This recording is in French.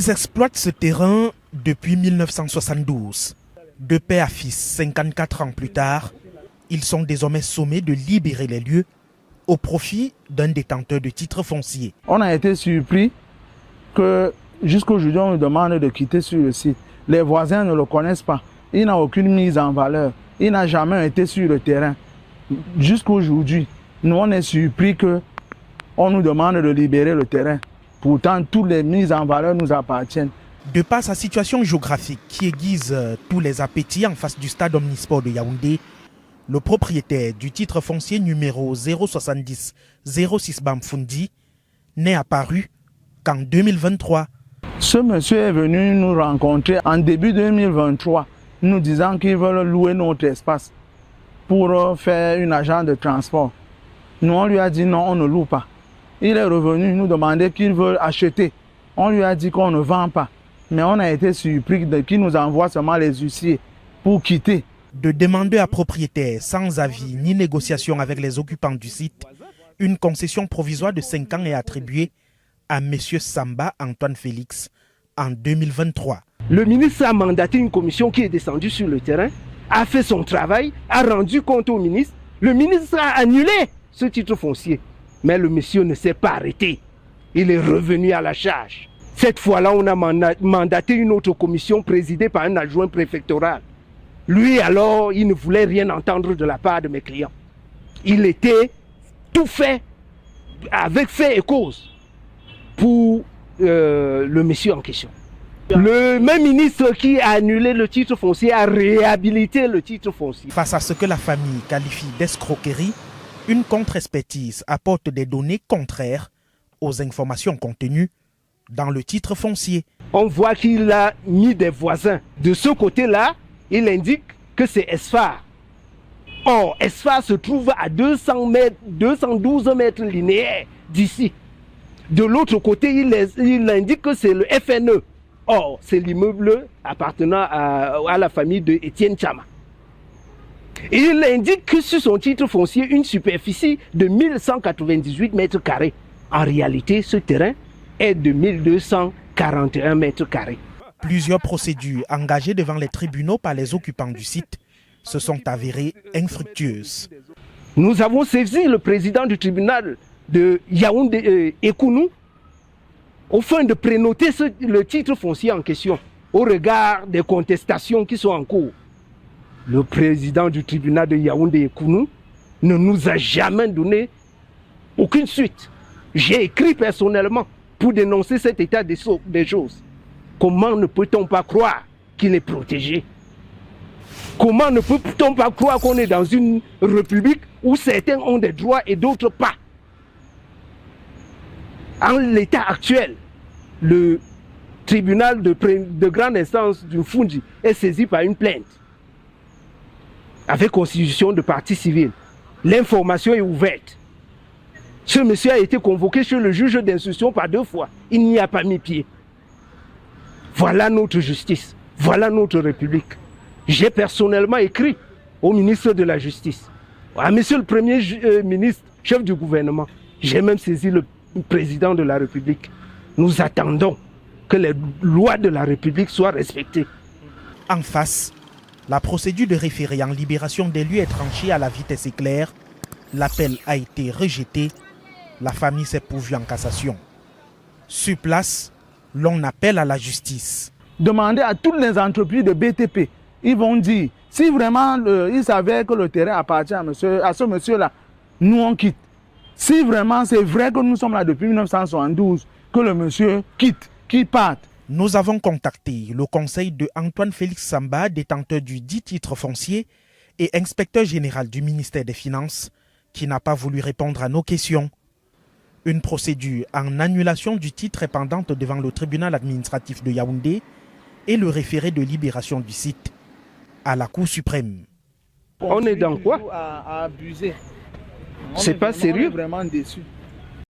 Ils exploitent ce terrain depuis 1972. De père à fils, 54 ans plus tard, ils sont désormais sommés de libérer les lieux au profit d'un détenteur de titres fonciers. On a été surpris que jusqu'aujourd'hui on nous demande de quitter sur le site. Les voisins ne le connaissent pas. Il n'a aucune mise en valeur. Il n'a jamais été sur le terrain. Jusqu'aujourd'hui, nous on est surpris qu'on nous demande de libérer le terrain. Pourtant, toutes les mises en valeur nous appartiennent. De par sa situation géographique qui aiguise tous les appétits en face du stade omnisport de Yaoundé, le propriétaire du titre foncier numéro 070 06 Bamfundi n'est apparu qu'en 2023. Ce monsieur est venu nous rencontrer en début 2023, nous disant qu'il veut louer notre espace pour faire une agence de transport. Nous, on lui a dit non, on ne loue pas. Il est revenu nous demander qu'il veut acheter. On lui a dit qu'on ne vend pas. Mais on a été surpris qu'il nous envoie seulement les huissiers pour quitter. De demander à propriétaire, sans avis ni négociation avec les occupants du site, une concession provisoire de 5 ans est attribuée à M. Samba Antoine Félix en 2023. Le ministre a mandaté une commission qui est descendue sur le terrain, a fait son travail, a rendu compte au ministre. Le ministre a annulé ce titre foncier. Mais le monsieur ne s'est pas arrêté. Il est revenu à la charge. Cette fois-là, on a mandaté une autre commission présidée par un adjoint préfectoral. Lui, alors, il ne voulait rien entendre de la part de mes clients. Il était tout fait, avec fait et cause, pour le monsieur en question. Le même ministre qui a annulé le titre foncier a réhabilité le titre foncier. Face à ce que la famille qualifie d'escroquerie, une contre-expertise apporte des données contraires aux informations contenues dans le titre foncier. On voit qu'il a mis des voisins. De ce côté-là, il indique que c'est Esphar. Or, Esphar se trouve à 212 mètres linéaires d'ici. De l'autre côté, il indique que c'est le FNE. Or, c'est l'immeuble appartenant à la famille de Étienne Chama. Il indique que sur son titre foncier, une superficie de 1198 mètres carrés. En réalité, ce terrain est de 1241 mètres carrés. Plusieurs procédures engagées devant les tribunaux par les occupants du site se sont avérées infructueuses. Nous avons saisi le président du tribunal de Yaoundé Ekounou afin de prénoter le titre foncier en question au regard des contestations qui sont en cours. Le président du tribunal de Yaoundé Ekounou ne nous a jamais donné aucune suite. J'ai écrit personnellement pour dénoncer cet état des choses. Comment ne peut-on pas croire qu'il est protégé? Comment ne peut-on pas croire qu'on est dans une république où certains ont des droits et d'autres pas? En l'état actuel, le tribunal de grande instance du Fundi est saisi par une plainte avec constitution de partie civile. L'information est ouverte. Ce monsieur a été convoqué chez le juge d'instruction par 2 fois. Il n'y a pas mis pied. Voilà notre justice. Voilà notre République. J'ai personnellement écrit au ministre de la Justice, à monsieur le Premier ministre, chef du gouvernement. J'ai même saisi le président de la République. Nous attendons que les lois de la République soient respectées. En face, la procédure de référé en libération des lieux est tranchée à la vitesse éclair. L'appel a été rejeté. La famille s'est pourvue en cassation. Sur place, l'on appelle à la justice. Demandez à toutes les entreprises de BTP. Ils vont dire, si vraiment ils savaient que le terrain appartient à ce monsieur-là, nous on quitte. Si vraiment c'est vrai que nous sommes là depuis 1972, que le monsieur quitte, qu'il parte. Nous avons contacté le conseil de Antoine Félix Samba, détenteur du dit titre foncier, et inspecteur général du ministère des Finances, qui n'a pas voulu répondre à nos questions. Une procédure en annulation du titre est pendante devant le tribunal administratif de Yaoundé et le référé de libération du site à la Cour suprême. On est dans quoi? À abuser. C'est pas sérieux. On est vraiment déçus.